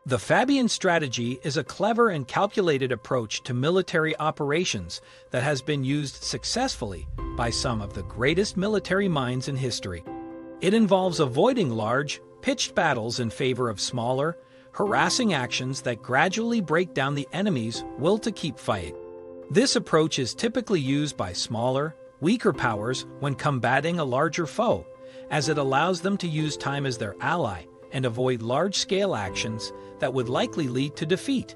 The Fabian strategy is a clever and calculated approach to military operations that has been used successfully by some of the greatest military minds in history. It involves avoiding large, pitched battles in favor of smaller, harassing actions that gradually break down the enemy's will to keep fighting. This approach is typically used by smaller, weaker powers when combating a larger foe, as it allows them to use time as their ally and avoid large-scale actions that would likely lead to defeat.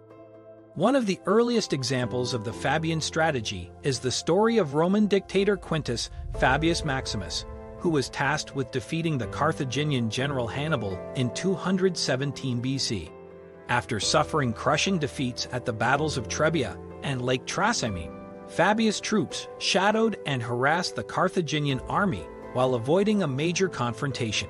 One of the earliest examples of the Fabian strategy is the story of Roman dictator Quintus Fabius Maximus, who was tasked with defeating the Carthaginian general Hannibal in 217 BC. After suffering crushing defeats at the battles of Trebia and Lake Trasimene, Fabius' troops shadowed and harassed the Carthaginian army while avoiding a major confrontation.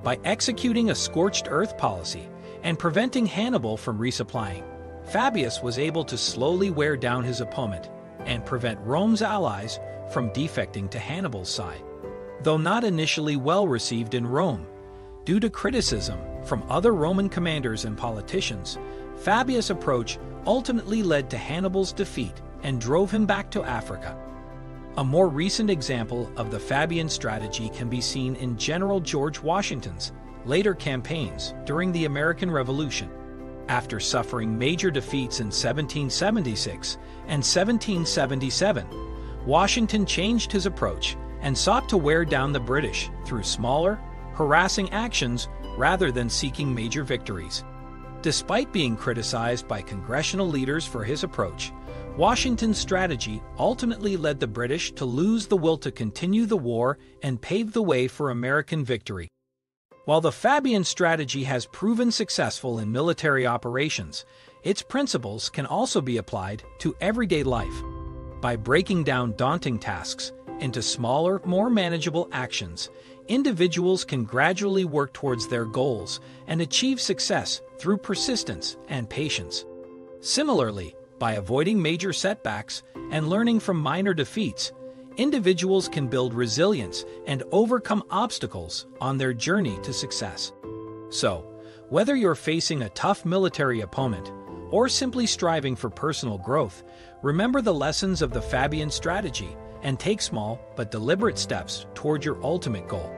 By executing a scorched earth policy and preventing Hannibal from resupplying, Fabius was able to slowly wear down his opponent and prevent Rome's allies from defecting to Hannibal's side. Though not initially well received in Rome, due to criticism from other Roman commanders and politicians, Fabius' approach ultimately led to Hannibal's defeat and drove him back to Africa. A more recent example of the Fabian strategy can be seen in General George Washington's later campaigns during the American Revolution. After suffering major defeats in 1776 and 1777, Washington changed his approach and sought to wear down the British through smaller, harassing actions rather than seeking major victories. Despite being criticized by congressional leaders for his approach, Washington's strategy ultimately led the British to lose the will to continue the war and pave the way for American victory. While the Fabian strategy has proven successful in military operations, its principles can also be applied to everyday life. By breaking down daunting tasks into smaller, more manageable actions, individuals can gradually work towards their goals and achieve success through persistence and patience. Similarly, by avoiding major setbacks and learning from minor defeats, individuals can build resilience and overcome obstacles on their journey to success. So, whether you're facing a tough military opponent or simply striving for personal growth, remember the lessons of the Fabian strategy and take small but deliberate steps toward your ultimate goal.